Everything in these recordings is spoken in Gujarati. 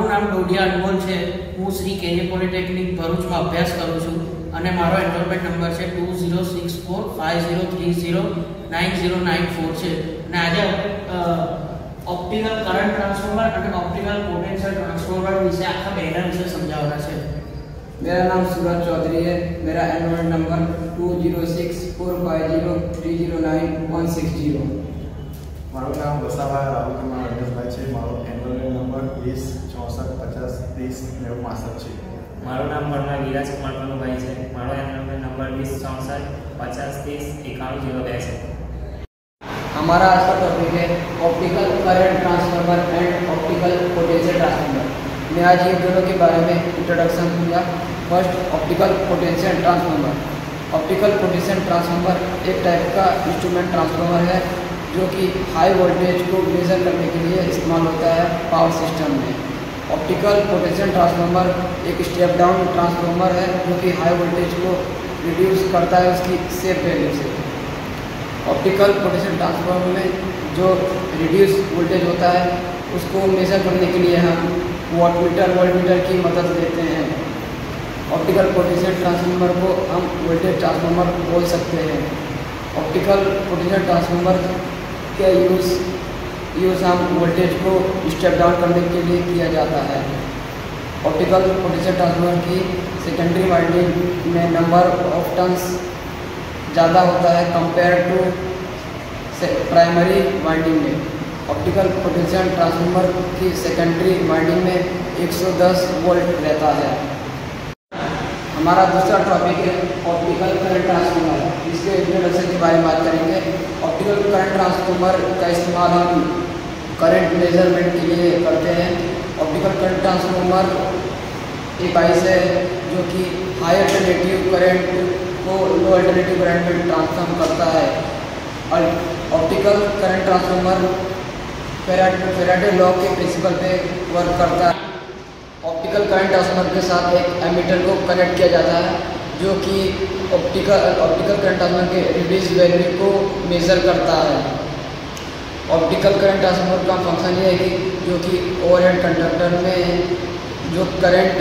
મારું નામ ડોડિયા અનમોલ છે। હું શ્રી કેજે પોલિટેકનિક ભરૂચમાં અભ્યાસ કરું છું અને મારો એનરોલમેન્ટ નંબર છે 206450309094 છે। અને આજે ऑप्टिकल करंट ट्रांसफॉर्मर और ऑप्टिकल पोटेंशियल ट्रांसफॉर्मर विषय आखा बेना विषय समझावना है। मेरा नाम सूरज चौधरी है। मेरा एनरोलमेंट नंबर 206450309160। મારું નામ વસાવા રાહુલ કુમાર અરજભાઈ છે। મારો એનરોલમેન્ટ નંબર 206450309065 છે। મારું નામ પરમાર વિરાજ કુમાર કનુભાઈ છે। મારો એનરોલમેન્ટ નંબર 206450309102 છે। हमारा आज का टॉपिक है optical current transformer and optical potential transformer. मैं आज ये दोनों के बारे में इंट्रोडक्शन दूंगा। First, optical potential transformer. Optical potential transformer एक टाइप का इंस्ट्रूमेंट ट्रांसफार्मर है जो कि हाई वोल्टेज को मेजर करने के लिए इस्तेमाल होता है पावर सिस्टम में। ऑप्टिकल पोटेंशियल ट्रांसफार्मर एक स्टेप डाउन ट्रांसफार्मर है जो कि हाई वोल्टेज को रिड्यूस करता है उसकी सेफ वैल्यू से। ऑप्टिकल पोटेंशियल ट्रांसफार्मर में जो रिड्यूस वोल्टेज होता है उसको मेजर करने के लिए हम वोल्टमीटर की मदद लेते हैं। ऑप्टिकल पोटेंशियल ट्रांसफार्मर को हम वोल्टेज ट्रांसफार्मर बोल सकते हैं। ऑप्टिकल पोटेंशियल ट्रांसफार्मर का यूज़ हम वोल्टेज को स्टेप डाउन करने के लिए किया जाता है। ऑप्टिकल पोटेंशियल ट्रांसफार्मर की सेकेंडरी वाइंडिंग में नंबर ऑफ टर्न्स ज़्यादा होता है कंपेयर टू प्राइमरी वाइंडिंग में। ऑप्टिकल पोटेंशियल ट्रांसफार्मर की सेकेंडरी वाइंडिंग में 110 वोल्ट रहता है। हमारा दूसरा टॉपिक है ऑप्टिकल करंट ट्रांसफार्मर। इसके इंट्रोडक्शन के बारे में बात करेंगे। ऑप्टिकल करंट ट्रांसफार्मर का इस्तेमाल हम करंट मेजरमेंट के लिए करते हैं। ऑप्टिकल करंट ट्रांसफार्मर एक डिवाइस है जो कि हाई अल्टरनेटिव करंट को लो अल्टरनेटिव करंट में ट्रांसफॉर्म करता है। और optical current transformer Faraday law के प्रिंसिपल पे वर्क करता है। ऑप्टिकल करंट ट्रांसफार्मर के साथ एक एमीटर को कनेक्ट किया जाता है जो कि ऑप्टिकल करंट ट्रांसफार्मर के रिड्यूस वैल्यू को मेज़र करता है। ऑप्टिकल करंट ट्रांसफार्मर का फंक्शन ये है कि जो कि ओवरहेड कंडक्टर में जो करंट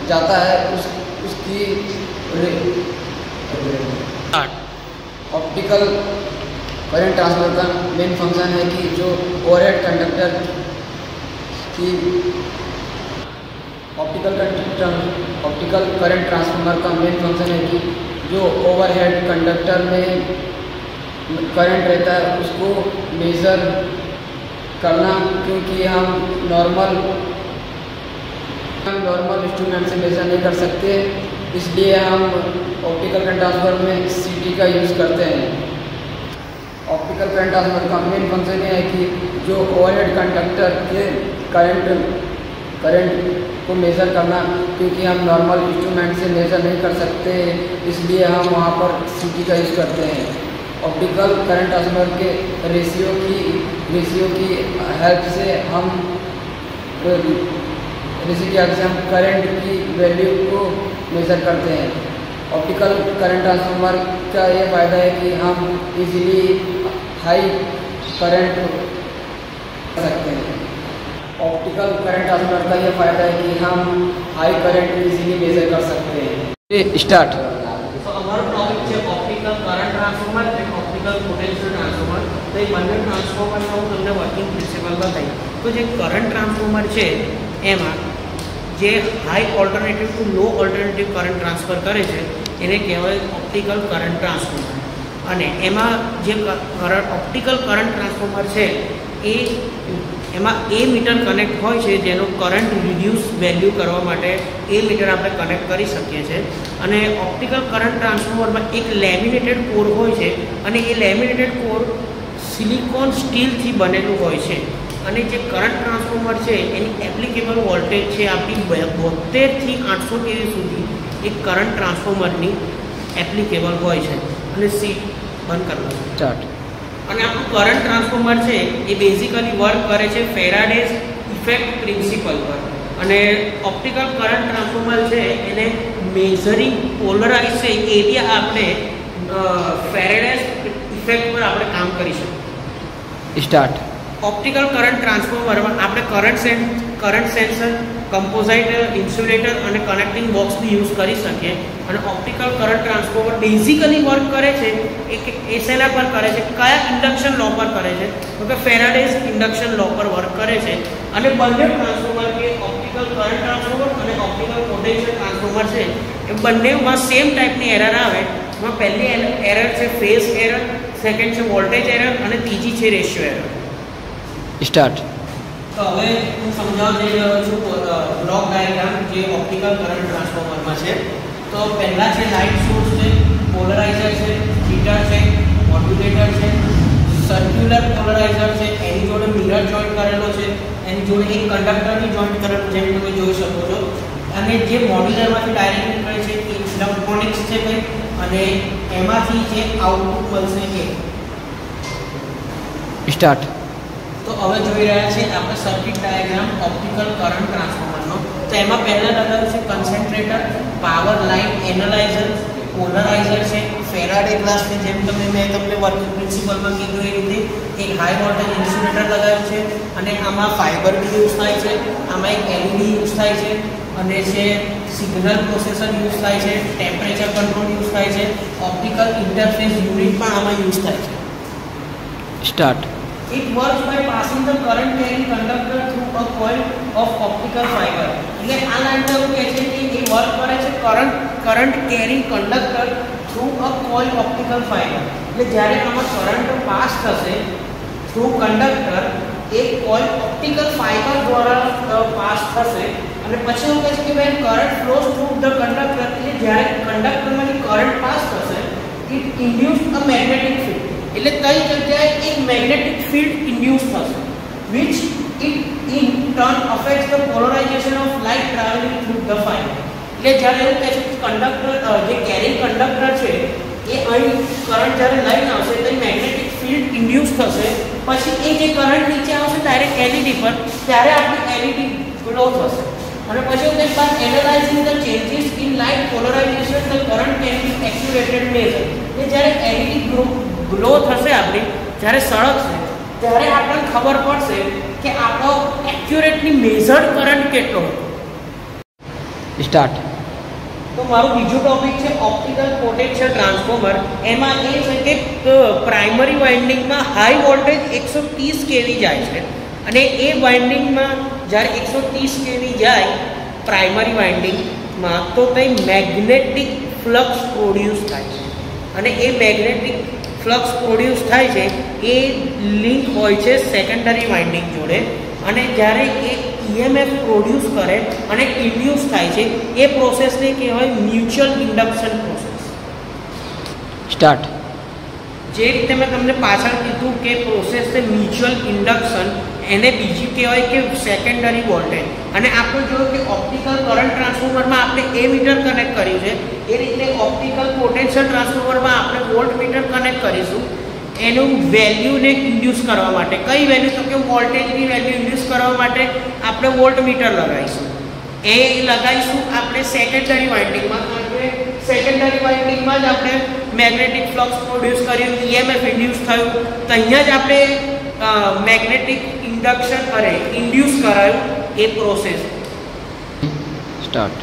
जाता है उसकी ऑप्टिकल करंट ट्रांसफार्मर का मेन फंक्शन है कि जो ओवरहेड कंडक्टर की ऑप्टिकल करंट ट्रांसफार्मर का मेन फंक्शन है कि जो ओवरहेड कंडक्टर में करंट रहता है उसको मेज़र करना, क्योंकि हम नॉर्मल इंस्ट्रूमेंट से मेज़र नहीं कर सकते, इसलिए हम ऑप्टिकल करंट ट्रांसफार्मर में सीटी का यूज़ करते हैं। ऑप्टिकल करंट ट्रांसफार्मर का मेन फंक्शन ये है कि जो ओवरहेड कंडक्टर के करंट को मेज़र करना, क्योंकि हम नॉर्मल इंस्ट्रूमेंट से मेज़र नहीं कर सकते, इसलिए हम वहाँ पर सीटी का यूज़ करते हैं। ऑप्टिकल करंट ट्रांसफार्मर के रेशियो की हेल्प से हम करंट की वैल्यू को मेज़र करते हैं। ऑप्टिकल करंट ट्रांसफार्मर का ये फ़ायदा है कि हम इजीली हाई करंट कर सकते हैं। ऑप्टिकल करंट ट्रांसफार्मर का ये फ़ायदा है कि हम हाई करंट इजीली मेज़र कर सकते हैं। स्टार्ट। तो हमारा टॉपिक है ऑप्टिकल करंट ट्रांसफार्मर और ऑप्टिकल पोटेंशियल ट्रांसफार्मर। तो ये બંને ટ્રાન્સફોર્મરનો હું તમને વર્કિંગ પ્રિન્સિપલ બતાવી। તો જે કરંટ ટ્રાન્સફોર્મર છે એમાં જે હાઈ ઓલ્ટરનેટિવ ટુ લો ઓલ્ટરનેટિવ કરંટ ટ્રાન્સફર કરે છે એને કહેવાય ઓપ્ટિકલ કરંટ ટ્રાન્સફોર્મર। અને એમાં જે ઓપ્ટિકલ કરંટ ટ્રાન્સફોર્મર છે એમાં એ મીટર કનેક્ટ હોય છે જેનો કરંટ રિડ્યુસ વેલ્યુ કરવા માટે એ મીટર આપણે કનેક્ટ કરી શકીએ છીએ। અને ઓપ્ટિકલ કરંટ ટ્રાન્સફોર્મરમાં એક લેમિનેટેડ કોર હોય છે અને એ લેમિનેટેડ કોર સિલિકોન સ્ટીલથી બનેલું હોય છે। અને જે કરંટ ટ્રાન્સફોર્મર છે એની એપ્લિકેબલ વોલ્ટેજ છે આપણી 72 થી 800 kV સુધી એક કરંટ ટ્રાન્સફોર્મરની એપ્લિકેબલ હોય છે। અને સીટ બંધ કરવાનું સ્ટાર્ટ। અને આપણું કરંટ ટ્રાન્સફોર્મર છે એ બેઝિકલી વર્ક કરે છે ફેરાડેઝ ઇફેક્ટ પ્રિન્સિપલ પર। અને ઓપ્ટિકલ કરંટ ટ્રાન્સફોર્મર છે એને મેઝરિંગ પોલરાઇઝ છે એરિયા આપણે ફેરાડેઝ ઇફેક્ટ પર આપણે કામ કરી શકીએ। સ્ટાર્ટ। ઓપ્ટિકલ કરંટ ટ્રાન્સફોર્મરમાં આપણે કરંટ સેન્સર, કમ્પોઝાઇટ ઇન્સ્યુલેટર અને કનેક્ટિંગ બોક્સની યુઝ કરી શકીએ. અને optical current transformer basically work કરે છે એ શેના પર કરે છે, કયા ઇન્ડક્શન લો પર કરે છે, તો કે ફેરાડેઝ ઇન્ડક્શન લો પર વર્ક કરે છે. અને બંને ટ્રાન્સફોર્મર કે ઓપ્ટિકલ કરંટ ટ્રાન્સફોર્મર અને ઓપ્ટિકલ પોટેન્શિયલ ટ્રાન્સફોર્મર છે એ બંનેમાં સેમ ટાઈપની એરર આવે. એમાં પહેલી એરર છે ફેઝ એરર, સેકન્ડ છે વોલ્ટેજ એરર અને ત્રીજી છે રેશિયો એરર. સ્ટાર્ટ. તો હવે હું સમજાવવા જઈ રહ્યો છું બ્લોક ડાયાગ્રામ જે ઓપ્ટિકલ કરંટ ટ્રાન્સફોર્મરમાં છે. તો પહેલા છે લાઇટ સોર્સ છે, પોલરાઇઝર છે, હીટર છે, મોડ્યુલેટર છે, સર્ક્યુલર પોલરાઇઝર છે, એની જોડે મિરર જોઈન્ટ કરેલો છે, એની જોડે એક કંડક્ટરની જોઈન્ટ કરેલું જેમ તમે જોઈ શકો છો. અને જે મોડ્યુલરમાંથી ડાયરેક્ટ નીકળે છે એ ઇલેક્ટ્રોનિક્સ છે કંઈ, અને એમાંથી જે આઉટપુટ મળશે એ. સ્ટાર્ટ. તો હવે જોઈ રહ્યા છે આપણે સર્કિટ ડાયાગ્રામ ઓપ્ટિકલ કરંટ ટ્રાન્સફોર્મરનો. તો એમાં પહેલા લગાવ્યું છે કન્સન્ટ્રેટર, પાવર લાઇન એનાલાઇઝર, પોલરાઇઝર છે, ફેરાડે ગ્લાસ છે જેમ મેં તમને વર્કિંગ પ્રિન્સિપલમાં કીધું એ રીતે, એક હાઈ વોલ્ટેજ ઇન્સ્યુલેટર લગાવ્યું છે. અને આમાં ફાઇબર બી યુઝ થાય છે, આમાં એક એલઈડી યુઝ થાય છે, અને છે સિગ્નલ પ્રોસેસર યુઝ થાય છે, ટેમ્પરેચર કંટ્રોલ યુઝ થાય છે, ઓપ્ટિકલ ઇન્ટરફેસ યુનિટ પણ આમાં યુઝ થાય છે. Start. It works by passing the current carrying conductor through a coil of optical fiber. એટલે આ લાઈનમાં એવું કહે છે કે એ વર્ક કરે છે current carrying conductor through a coil optical fiber. એટલે જ્યારે આમાં કરંટ પાસ થશે થ્રુ કંડક્ટર, એ કોઇલ ઓપ્ટિકલ ફાઇબર દ્વારા પાસ થશે. અને પછી એવું કહે છે કે when current flows through the conductor, એટલે જ્યારે કંડક્ટરમાંથી કરંટ પાસ થશે, it induce a magnetic field. એટલે કઈ જગ્યાએ એક મેગ્નેટિક ફિલ્ડ ઇન્ડ્યુસ થશે which it in turn affects the polarization of light traveling through the fiber. એટલે જ્યારે એવું કહે છે કે કંડક્ટર જે કેરિંગ કંડક્ટર છે એ અહીં કરંટ જ્યારે લાઈન આવશે તો મેગ્નેટિક ફિલ્ડ ઇન્ડ્યુસ થશે. પછી એ જે કરંટ નીચે આવશે ડાયરેક્ટ એલઈડી પર, ત્યારે આપણી એલઈડી ગ્લો થશે. અને પછી તે બાદ analysing the changes in light polarisation the current can be accurately measure. એ જ્યારે એલઈડી ગ્લો થશે આપણી, જ્યારે સળગશે ત્યારે આપણને ખબર પડશે કે આપણો એક્યુરેટલી મેઝર્ડ કરંટ કેટલો હતો. સ્ટાર્ટ. તો મારું બીજું ટોપિક છે ઓપ્ટિકલ પોટેન્શિયલ ટ્રાન્સફોર્મર. એમાં એ છે કે પ્રાઇમરી વાઇન્ડિંગમાં હાઈ વોલ્ટેજ 130 kV જાય છે, અને એ વાઇન્ડિંગમાં જ્યારે 130 kV જાય પ્રાઇમરી વાઇન્ડિંગમાં, તો તે મેગ્નેટિક ફ્લક્સ પ્રોડ્યુસ થાય છે. અને એ મેગ્નેટિક ફ્લક્સ પ્રોડ્યુસ થાય છે એ લિંક હોય છે સેકન્ડરી વાઇન્ડિંગ જોડે. અને જ્યારે એ EMF પ્રોડ્યુસ કરે અને ઇન્ડ્યુસ થાય છે, એ પ્રોસેસને કહેવાય મ્યુચ્યુઅલ ઇન્ડક્શન પ્રોસેસ. સ્ટાર્ટ. જે રીતે મેં તમને પાછળ કીધું કે પ્રોસેસ છે મ્યુચ્યુઅલ ઇન્ડક્શન, એને બીજી કહેવાય કે સેકન્ડરી વોલ્ટેજ. અને આપણે જોયું કે ઓપ્ટિકલ કરંટ ટ્રાન્સફોર્મરમાં આપણે એ મીટર કનેક્ટ કર્યું છે, એ રીતે ઓપ્ટિકલ પોટેન્શિયલ ટ્રાન્સફોર્મરમાં આપણે વોલ્ટ મીટર કનેક્ટ કરીશું એનું વેલ્યુને ઇન્ડ્યુસ કરવા માટે. કઈ વેલ્યુ? તો કે વોલ્ટેજની વેલ્યુ ઇન્ડ્યુસ કરવા માટે આપણે વોલ્ટ મીટર લગાવીશું. એ લગાવીશું આપણે સેકન્ડરી વાઇન્ડિંગમાં, કારણ કે સેકન્ડરી વાઇન્ડિંગમાં જ આપણે મેગ્નેટિક ફ્લક્સ પ્રોડ્યુસ કર્યું, EMF ઇન્ડ્યુસ થયું, તો અહીંયા જ આપણે મેગ્નેટિક ઇન્ડ્યુસ કરાયું એ પ્રોસેસ. સ્ટાર્ટ.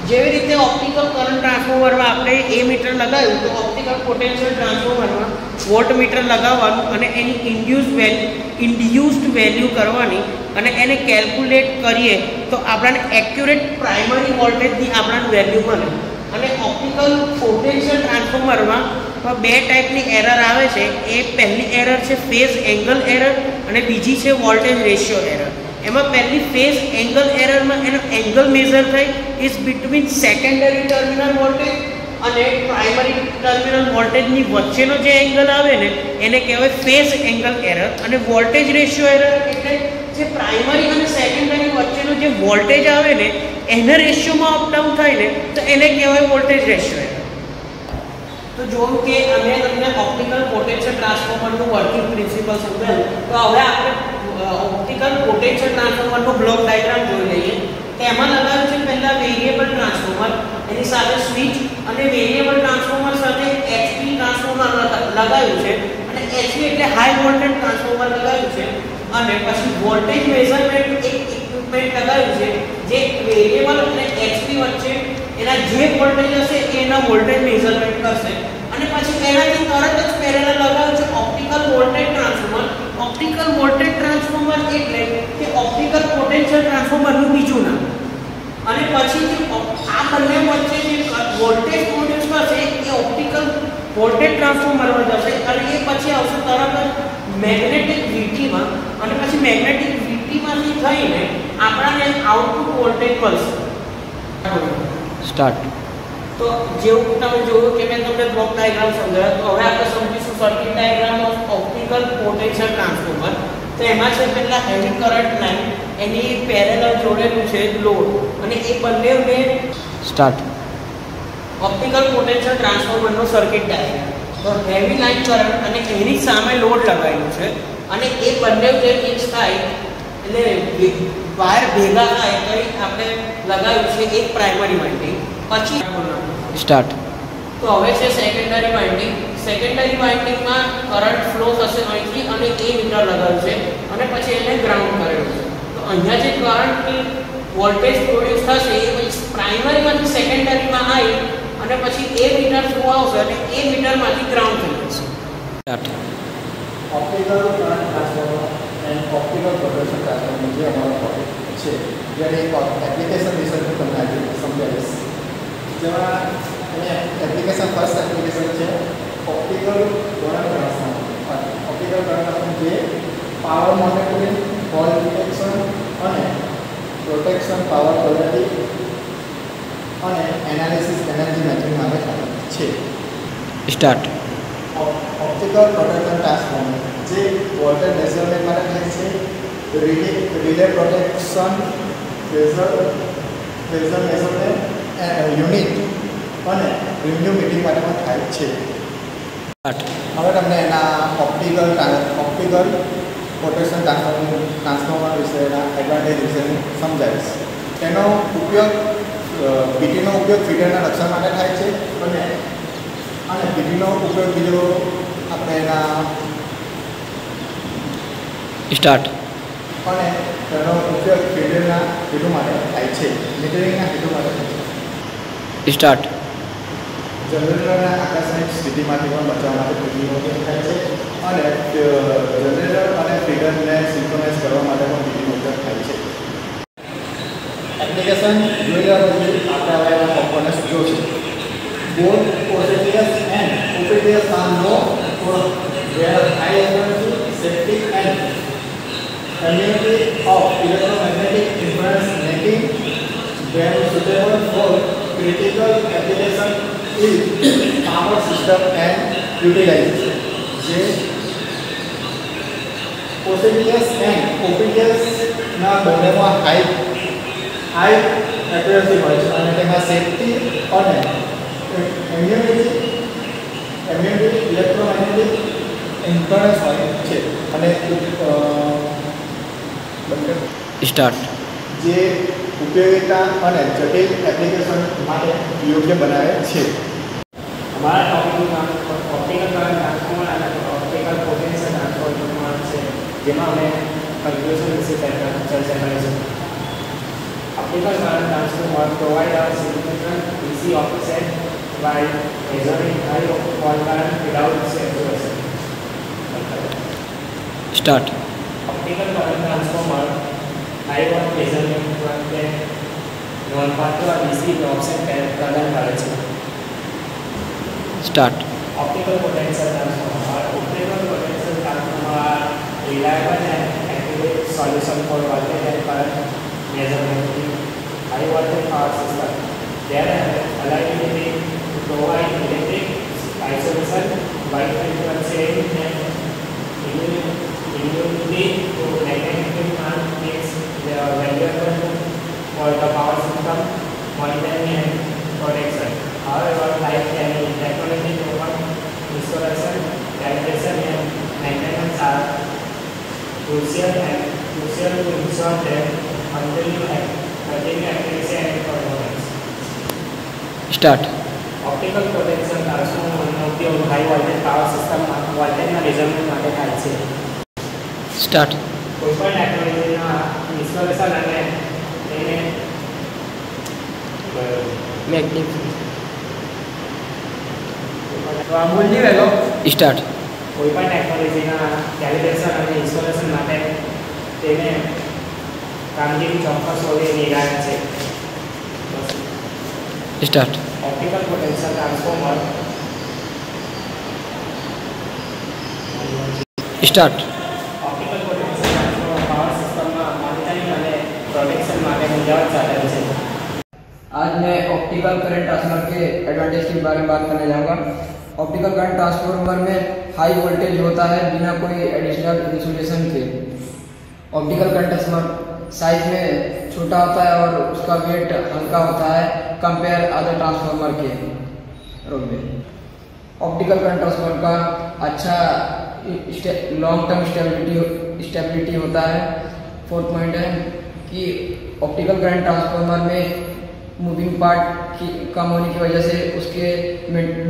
જેવી રીતે ઓપ્ટિકલ કરંટ ટ્રાન્સફોર્મરમાં આપણે એ મીટર લગાવ્યું, તો ઓપ્ટિકલ પોટેન્શિયલ ટ્રાન્સફોર્મરમાં વોલ્ટ મીટર લગાવવાનું અને એની ઇન્ડ્યુસ્ડ વેલ્યુ કરવાની, અને એને કેલ્ક્યુલેટ કરીએ તો આપણને એક્યુરેટ પ્રાઇમરી વોલ્ટેજની આપણને વેલ્યુ મળે. અને ઓપ્ટિકલ પોટેન્શિયલ ટ્રાન્સફોર્મરમાં બે ટાઈપની એરર આવે છે. એ પહેલી એરર છે ફેઝ એંગલ એરર, અને બીજી છે વોલ્ટેજ રેશિયો એરર. એમાં પહેલી ફેઝ એંગલ એરરમાં એનો એંગલ મેઝર થાય is between secondary terminal voltage અને પ્રાઇમરી ટર્મિનલ વોલ્ટેજની વચ્ચેનો જે એંગલ આવે ને એને કહેવાય ફેઝ એંગલ એરર. અને વોલ્ટેજ રેશિયો એરર એટલે જે પ્રાઇમરી અને સેકન્ડરી વચ્ચેનો જે વોલ્ટેજ આવે ને એના રેશિયોમાં અપડાઉન થાય ને તો એને કહેવાય વોલ્ટેજ રેશિયો એરર. તો જોયું કે અમે તમને ઓપ્ટિકલ પોટેન્શિયલ ટ્રાન્સફોર્મરનું વર્કિંગ પ્રિન્સિપલ સમજાવ્યું. તો હવે આપણે ઓપ્ટિકલ પોટેન્શિયલ ટ્રાન્સફોર્મરનો બ્લોક ડાયાગ્રામ જોઈ લઈએ. તેમાં લગાવ્યું છે પહેલા વેરિયેબલ ટ્રાન્સફોર્મર, એની સાથે સ્વિચ, અને વેરિયેબલ ટ્રાન્સફોર્મર સાથે HP ટ્રાન્સફોર્મર લગાવ્યું છે, અને HP એટલે હાઈ વોલ્ટેજ ટ્રાન્સફોર્મર લગાવ્યું છે. અને પછી વોલ્ટેજ મેઝરમેન્ટ એક ઇક્વિપમેન્ટ લગાવ્યું છે જે વેરિયેબલ અને એચપી વચ્ચે એના જે વોલ્ટેજ હશે એના વોલ્ટેજ મેઝરમેન્ટ કરશે અને પછી એનાથી તરત જ પેરેલલ લગાવ્યું છે optical voltage transformer. Optical voltage transformer એટલે કે ઓપ્ટિકલ પોટેન્શિયલ ટ્રાન્સફોર્મરનું બીજું નામ. અને પછી જે આ બંને વચ્ચે જે વોલ્ટેજ પ્રોડ્યુસ કરશે એ ઓપ્ટિકલ વોલ્ટેજ ટ્રાન્સફોર્મરમાં જશે અને એ પછી આવશે તરત જ મેગ્નેટિક વીટીમાં અને પછી મેગ્નેટિક વીટીમાંથી થઈને આપણને આઉટપુટ વોલ્ટેજ મળશે. સ્ટાર્ટ. તો જેવું તમે જોયું કે મેં તમને બ્લોક ડાયાગ્રામ સમજાવ્યો, તો હવે આપણે સમજીશું circuit diagram of optical potential transformer. તો એમાં છે પહેલા હેવી કરંટ લાઈન, એની પેરેલલ જોડેલું છે લોડ અને એ બંનેને સ્ટાર્ટ. ઓપ્ટિકલ પોટેન્શિયલ ટ્રાન્સફોર્મરનો સર્કિટ ડાયાગ્રામ. તો હેવી લાઈન કરંટ અને એની સામે લોડ લગાવેલું છે અને એ બંને જે મિક્સ થાય એટલે વાયર ભેગા થાય તો આપણે લગાવ્યું છે એક પ્રાઇમરી વાઇન્ડિંગ. પછી સ્ટાર્ટ. તો હવે છે સેકન્ડરી વાઇન્ડિંગ. સેકન્ડરી વાઇન્ડિંગમાં કરંટ ફ્લો થશે અહીંથી અને એ મીટર લગાવ્યું છે અને પછી એને ગ્રાઉન્ડ કરેલું છે. તો અહીંયા જે કરંટ વોલ્ટેજ પ્રોડ્યુસ થશે એ પછી પ્રાઇમરીમાંથી સેકન્ડરીમાં આવી અને પછી એ મીટર થ્રુ આવશે અને એ મીટરમાંથી ગ્રાઉન્ડ થઈ જશે. Start. Optical current transformer and optical potential transformer જે અમારો ટોપિક છે, જ્યારે એક એપ્લિકેશન વિશે હું તમને આજે સમજાવીશ. જેમાં એપ્લિકેશન ફર્સ્ટ એપ્લિકેશન છે optical current transformer. Optical current transformer જે પાવર મોનિટરિંગ, ફોલ્ટ ડિટેક્શન અને પ્રોટેક્શન, પાવર ક્વોલિટી અને એનાલિસિસ, એનર્જી મેચિંગ માટે થાય છે. સ્ટાર્ટ. ઓપ્ટિકલ પ્રોટેક્શન ટ્રાન્સફોર્મર જે વોલ્ટેજ મેઝરમેન્ટ માટે થાય છે, relay protection, phasor measurement unit અને રિન્યુ મીટિંગ માટે પણ થાય છે. હવે તમને એના ઓપ્ટિકલ પોટેન્શિયલ ટ્રાન્સફોર્મર વિશેના એડવાન્ટેજ વિશે સમજાવીશ. એનો ઉપયોગ બીટીનો ઉપયોગ ફીડરના રક્ષણ માટે થાય છે અને બીટીનો ઉપયોગ બીજો આપણે એના સ્ટાર્ટ. અને તેનો ઉપયોગ ફીડરના હેતુ માટે થાય છે, મીટરિંગના હેતુ માટે થાય છે. સ્ટાર્ટ. જનરેટરના આકસ્મિક સ્થિતિમાંથી પણ બચાવવા માટે બીટીનો ઉપયોગ થાય છે અને જનરેટર અને ફીડરને સિન્ક્રોનાઇઝ કરવા માટે પણ બીટીનો ઉપયોગ થાય છે. એપ્લિકેશન જોઈ રહ્યા પછી આપણે હવે એના કોમ્પોનન્ટ્સ જોઈશું. Both positive and OPTs are known for their high energy, safety and immunity of electromagnetic influence, making them suitable for critical application in power system and utilization. જે OCDS and OPDS ના બંનેમાં હાઈ એક્યુરસી હોય છે અને તેમાં સેફ્ટી અને ઇમ્યુનિટી ઇલેક્ટ્રોમેગ્નેટિક ઇન્ફ્લુઅન્સ હોય છે અને સ્ટાર્ટ. જે ઉપયોગિતા અને જટિલ એપ્લિકેશન માટે યોગ્ય બનાવે છે. हमारा टॉपिक नाम ऑप्टिकल करंट ट्रांसफॉर्मर અને ઓપ્ટિકલ પોટેન્શિયલ ટ્રાન્સફોર્મર છે, જેમાં અમે કન્ક્લુઝન વિશે ચર્ચા કરીશું. Optical current transformer provide a significant DC offset while measuring high volt current without saturation. Start. Optical current transformer high volt measurement માટે નોંધપાત્ર DC offset પ્રદાન કરે છે. Start. Optical potential transformer. Optical potential transformer are reliable and accurate solution for voltage and current measurement in high voltage power system. They are ability to provide electric isolation, wide frequency range, and immunity to magnetic field makes they are valuable for the power system monitoring and protection. However, like any technology proven installation, calibration and maintenance are crucial to ensure that continue accuracy and performance. Start. Optical potential transformerનો ઉપયોગ હાઈ વોલ્ટેજ પાવર સિસ્ટમમાં વોલ્ટેજના મેઝરમેન્ટ માટે થાય છે. સ્ટાર્ટ. કોઈપણ ટેકનોલોજીના ઇન્સ્ટોલેશન અને તેને બોલજી વેલો स्टार्ट કોઈપણ ટેકનોલોજીના કેલિબ્રેશન અને ઇન્સ્ટોલેશન માટે તેને કામગીરી ચોક્કસ હોવી નિર્ણાયક છે. Start optical potential transformer start optical potential transformer power system में मॉनिटरिंग અને પ્રોટેક્શન માટે મૂલ્યવાન સાધન છે. आज मैं ऑप्टिकल करंट ट्रांसफर के एडवांटेज के बारे में बात करने जाऊंगा. ऑप्टिकल करंट ट्रांसफार्मर में हाई वोल्टेज होता है बिना कोई एडिशनल इंसुलेशन के. ऑप्टिकल करंट ट्रांसफार्मर साइज में छोटा होता है और उसका वेट हल्का होता है कंपेयर अदर ट्रांसफार्मर के. ऑप्टिकल करंट ट्रांसफार्मर का अच्छा लॉन्ग टर्म स्टेबिलिटी होता है. फोर्थ पॉइंट है कि ऑप्टिकल करंट ट्रांसफार्मर में मूविंग पार्ट की कम होने की वजह से उसके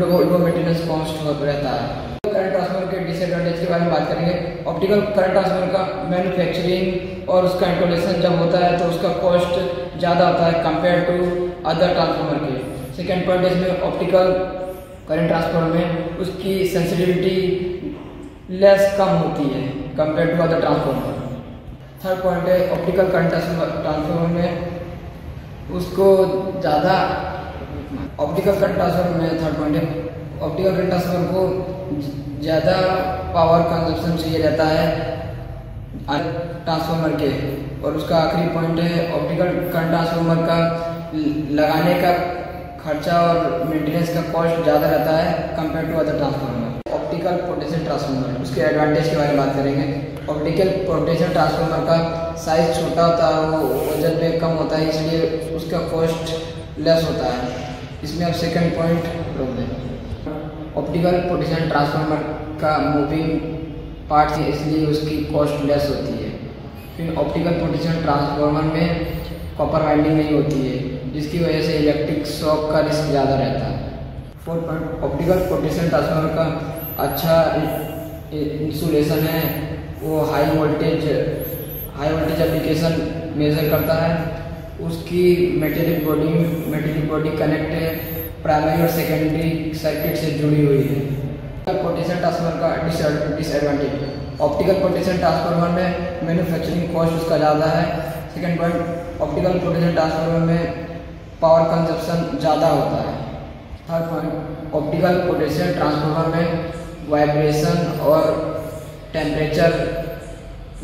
लो मेंटेनेंस कॉस्ट रहता है. करंट ट्रांसफार्मर के डिसएडवांटेज के बारे में बात करेंगे. ऑप्टिकल करंट ट्रांसफार्मर का मैन्युफैक्चरिंग और उसका इंस्टॉलेशन जब होता है तो उसका कॉस्ट ज़्यादा होता है कंपेयर टू अदर ट्रांसफार्मर के. सेकेंड पॉइंट इसमें ऑप्टिकल करंट ट्रांसफार्मर में उसकी सेंसिटिविटी लेस कम होती है compare to other transformer. Third point है ऑप्टिकल करंट ट्रांसफार्मर में उसको ज़्यादा ऑप्टिकल करंट ट्रांसफार्मर में थर्ड पॉइंट है ऑप्टिकल करंट ट्रांसफार्मर को ज़्यादा पावर कंजप्शन चाहिए रहता है ट्रांसफार्मर के. और उसका आखिरी पॉइंट है ऑप्टिकल करंट ट्रांसफार्मर का लगाने का खर्चा और मेंटेनेंस का कॉस्ट ज़्यादा रहता है compare to other transformer. Optical potential transformer उसके एडवांटेज के बारे में बात करेंगे. ऑप्टिकल पोटेंशियल ट्रांसफार्मर का साइज छोटा होता है, वो वजन में कम होता है, इसलिए उसका कॉस्ट लेस होता है. इसमें अब सेकंड पॉइंट रोक दें. ऑप्टिकल पोटेंशियल ट्रांसफार्मर का मूविंग पार्ट है इसलिए उसकी कॉस्ट लेस होती है. फिर ऑप्टिकल पोटेंशियल ट्रांसफार्मर में कॉपर वाइंडिंग नहीं होती है जिसकी वजह से इलेक्ट्रिक शॉक का रिस्क ज़्यादा रहता है. Fourth point optical potential transformer का अच्छा इंसुलेशन है. वो हाई वोल्टेज एप्लीकेशन मेजर करता है. उसकी मेटेलिक बॉडी कनेक्ट है प्राइमरी और सेकेंडरी सर्किट से जुड़ी हुई है. पोटेंशियल ट्रांसफार्मर का डिसएडवांटेज ऑप्टिकल पोटेंशियल ट्रांसफार्मर में मैन्युफैक्चरिंग कॉस्ट उसका ज़्यादा है. Second point optical potential transformer में पावर कंजप्शन ज़्यादा होता है. Third point optical potential transformer में वाइब्रेशन और टेम्परेचर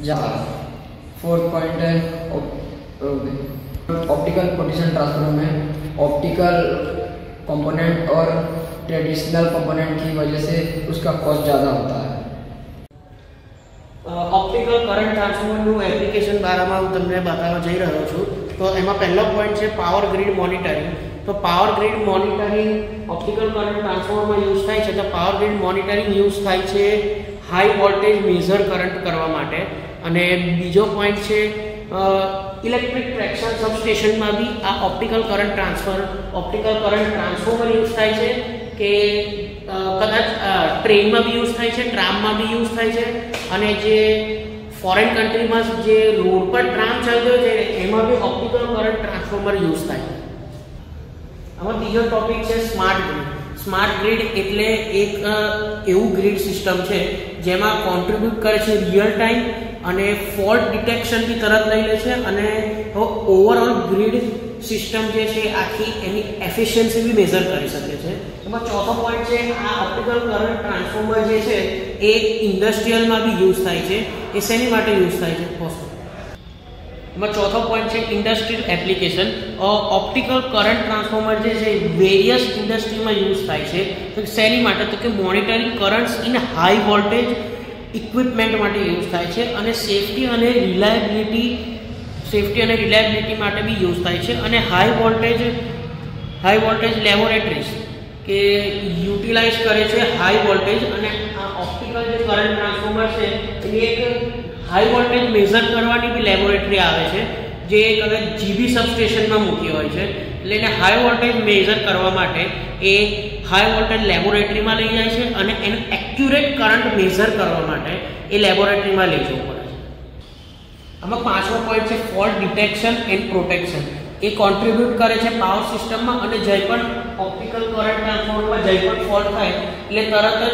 ज़्यादा. फोर्थ पॉइंट है ऑप्टिकल पोटेंशियल ट्रांसफार्मर में ऑप्टिकल कंपोनेंट और ट्रेडिशनल कंपोनेंट की वजह से उसका कॉस्ट ज़्यादा होता है. ऑप्टिकल करंट ट्रांसफॉर्मरનું એપ્લિકેશન બારામાં હું તમને બતાવવા જઈ રહ્યો છું. તો એમાં પહેલો પોઈન્ટ છે પાવર ગ્રીડ મોનિટરિંગ. તો power grid monitoring optical current ટ્રાન્સફોર્મરમાં યુઝ થાય છે. તો પાવર ગ્રીડ મોનિટરિંગ યુઝ થાય છે હાઈ વોલ્ટેજ મેઝર કરંટ કરવા માટે. અને બીજો પોઈન્ટ છે ઇલેક્ટ્રિક ટ્રેક્શન સબસ્ટેશનમાં બી આ ઓપ્ટિકલ કરંટ ટ્રાન્સફોર્મર યુઝ થાય છે કે કદાચ ટ્રેનમાં બી યુઝ થાય છે, ટ્રામમાં બી યુઝ થાય છે. અને જે ફોરેન કન્ટ્રીમાં જે રોડ પર ટ્રામ ચાલતો છે એમાં બી ઓપ્ટિકલ કરંટ ટ્રાન્સફોર્મર યુઝ થાય છે. આમાં બીજો ટોપિક છે સ્માર્ટ ગ્રીડ. સ્માર્ટ ગ્રીડ એટલે એક એવું ગ્રીડ સિસ્ટમ છે જેમાં કોન્ટ્રીબ્યુટ કરે છે રિયલ ટાઈમ અને ફોલ્ટ ડિટેક્શન બી તરત લઈ લે છે અને ઓવરઓલ ગ્રીડ સિસ્ટમ જે છે આખી એની એફિશિયન્સી બી મેઝર કરી શકે છે. એમાં ચોથો પોઈન્ટ છે આ ઓપ્ટિકલ કરંટ ટ્રાન્સફોર્મર જે છે એ ઇન્ડસ્ટ્રીયલમાં બી યુઝ થાય છે. એ શેની માટે યુઝ થાય છે? એમાં ચોથો પોઈન્ટ છે industrial application. Optical current transformer જે છે વેરિયસ ઇન્ડસ્ટ્રીમાં યુઝ થાય છે. તો શેની માટે? તો કે monitoring currents in high voltage equipment માટે યુઝ થાય છે અને સેફટી અને રિલાયબિલિટી માટે બી યુઝ થાય છે. અને હાઈ વોલ્ટેજ લેબોરેટરીઝ કે યુટિલાઇઝ કરે છે હાઈ વોલ્ટેજ. અને આ ઓપ્ટિકલ જે કરંટ ટ્રાન્સફોર્મર છે એની એક હાઈ વોલ્ટેજ મેઝર કરવાની બી લેબોરેટરી આવે છે જે કદાચ જીબી સબસ્ટેશનમાં મૂકી હોય છે. એટલે એને હાઈ વોલ્ટેજ મેઝર કરવા માટે એ હાઈ વોલ્ટેજ લેબોરેટરીમાં લઈ જાય છે અને એનું એક્યુરેટ કરંટ મેઝર કરવા માટે એ લેબોરેટરીમાં લઈ જવું પડે છે. આમાં પાંચમો પોઈન્ટ છે fault detection and protection. A contribute કરે છે પાવર સિસ્ટમમાં, અને જે પણ ઓપ્ટિકલ કરંટ ટ્રાન્સફોર્મરમાં જે પણ ફોલ્ટ થાય એટલે તરત જ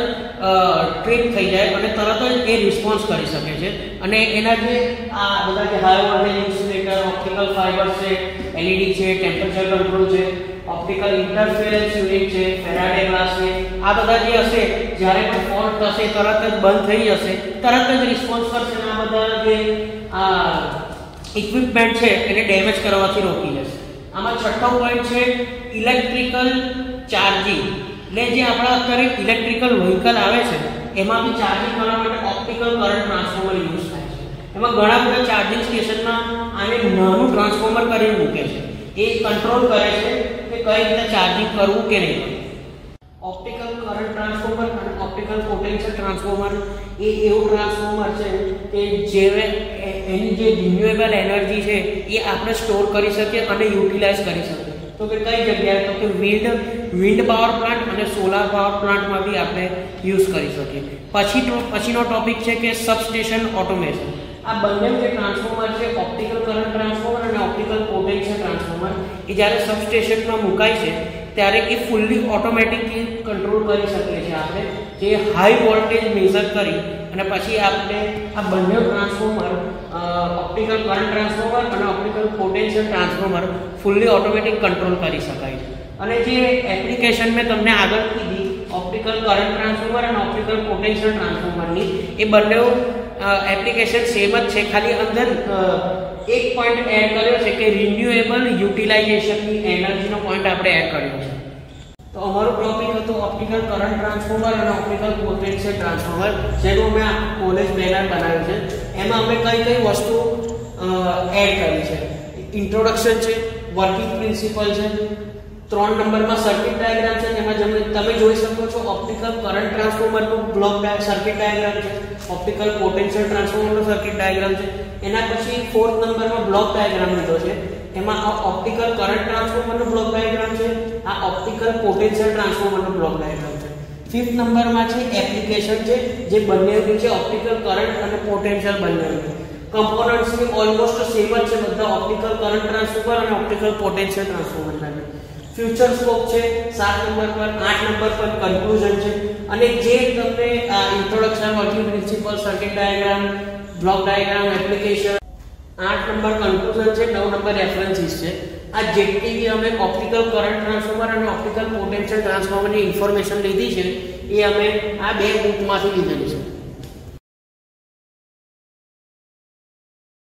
ટ્રિપ થઈ જાય અને તરત જ એ રિસ્પોન્સ કરી શકે છે. અને એના જે આ બધા જે high voltage insulator, optical fibre છે, એલઈડી છે, ટેમ્પરેચર કંટ્રોલ છે, ઓપ્ટિકલ ઇન્ટરફેરન્સ યુનિટ છે, ફેરાડે ગ્લાસ છે, આ બધા જે હશે જ્યારે પણ ફોલ્ટ થશે તરત જ બંધ થઈ જશે, તરત જ રિસ્પોન્સ કરશે. આ બધા જે ઇક્વિપમેન્ટ છે એને ડેમેજ કરવાથી રોકી જશે. આમાં છઠ્ઠો પોઈન્ટ છે ઇલેક્ટ્રિકલ ચાર્જિંગ. એટલે જે આપણા અત્યારે ઇલેક્ટ્રિકલ વ્હીકલ આવે છે એમાં બી ચાર્જિંગ કરવા માટે ઓપ્ટિકલ કરંટ ટ્રાન્સફોર્મર યુઝ થાય છે. એમાં ઘણા બધા ચાર્જિંગ સ્ટેશનમાં આને નાનું ટ્રાન્સફોર્મર કરીને મૂકે છે. એ કંટ્રોલ કરે છે કે કઈ રીતે ચાર્જિંગ કરવું કે નહીં. ઓપ્ટિકલ કરંટ ટ્રાન્સફોર્મર અને ઓપ્ટિકલ પોટેન્શિયલ ટ્રાન્સફોર્મર એ એવું ટ્રાન્સફોર્મર છે કે જે એની જે રિન્યુએબલ એનર્જી છે એ આપણે સ્ટોર કરી શકીએ અને યુટિલાઇઝ કરી શકીએ. તો કે કઈ જગ્યાએ, તો કે વિન્ડ પાવર પ્લાન્ટ અને સોલાર પાવર પ્લાન્ટમાં બી આપણે યુઝ કરી શકીએ. પછીનો ટોપિક છે કે સબસ્ટેશન ઓટોમેશન. આ બંને જે ટ્રાન્સફોર્મર છે, ઓપ્ટિકલ કરંટ ટ્રાન્સફોર્મર અને ઓપ્ટિકલ પોટેન્શિયલ ટ્રાન્સફોર્મર, એ જ્યારે સબસ્ટેશનમાં મુકાય છે ત્યારે એ ફૂલ્લી ઓટોમેટિકલી કંટ્રોલ કરી શકીએ છીએ આપણે, જે હાઈ વોલ્ટેજ મેઝર કરી અને પછી આપણે આ બંને ટ્રાન્સફોર્મર, ઓપ્ટિકલ કરંટ ટ્રાન્સફોર્મર અને optical potential transformer fully automatic control કરી શકાય છે. અને જે એપ્લિકેશન મેં તમને આગળ કીધી ઓપ્ટિકલ કરંટ ટ્રાન્સફોર્મર અને ઓપ્ટિકલ પોટેન્શિયલ ટ્રાન્સફોર્મરની, એ બંને એપ્લિકેશન સેમ જ છે, ખાલી અંદર એક પોઈન્ટ એડ કર્યો છે કે રિન્યુએબલ યુટિલાઇઝેશનની એનર્જીનો પોઈન્ટ આપણે એડ કર્યો છે. તો અમારો ટોપિક હતો ઓપ્ટિકલ કરંટ ટ્રાન્સફોર્મર અને ઓપ્ટિકલ પોટેન્શિયલ ટ્રાન્સફોર્મર, જેનું અમે કોલેજ બેનર બનાવ્યું છે. એમાં અમે કઈ વસ્તુ એડ કરી છે. ઇન્ટ્રોડક્શન છે, વર્કિંગ પ્રિન્સિપલ છે, 3 નંબરમાં સર્કિટ ડાયાગ્રામ છે, જેમાં તમે જોઈ શકો છો ઓપ્ટિકલ કરંટ ટ્રાન્સફોર્મરનું બ્લોક સર્કિટ ડાયાગ્રામ છે, ઓપ્ટિકલ પોટેન્શિયલ ટ્રાન્સફોર્મરનો સર્કિટ ડાયાગ્રામ છે. એના પછી 4th નંબરમાં બ્લોક ડાયાગ્રામ લીધો છે. એમાં આ ઓપ્ટિકલ કરંટ ટ્રાન્સફોર્મરનો બ્લોક ડાયાગ્રામ છે, આ ઓપ્ટિકલ પોટેન્શિયલ ટ્રાન્સફોર્મરનો બ્લોક ડાયાગ્રામ છે. 5th નંબરમાં છે એપ્લિકેશન છે, જે બંનેની છે ઓપ્ટિકલ કરંટ અને પોટેન્શિયલ બંનેની. કમ્પોનન્ટ્સ ની ઓલમોસ્ટ સેમ જ છે બધા, ઓપ્ટિકલ કરંટ ટ્રાન્સફોર્મર અને ઓપ્ટિકલ પોટેન્શિયલ ટ્રાન્સફોર્મરના. ફ્યુચર સ્કોપ છે 7 નંબર પર. 8 નંબર પર કન્ક્લુઝન છે. અને જે તમને introduction, working principal, circuit diagram, block diagram, application, 8 number conclusion છે, 9 નંબર રેફરન્સીસ છે. આ જેટલી બી અમે ઓપ્ટિકલ કરંટ ટ્રાન્સફોર્મર અને ઓપ્ટિકલ પોટેન્શિયલ ટ્રાન્સફોર્મરની ઇન્ફોર્મેશન લીધી છે એ અમે આ બે બુકમાંથી લીધેલી છે.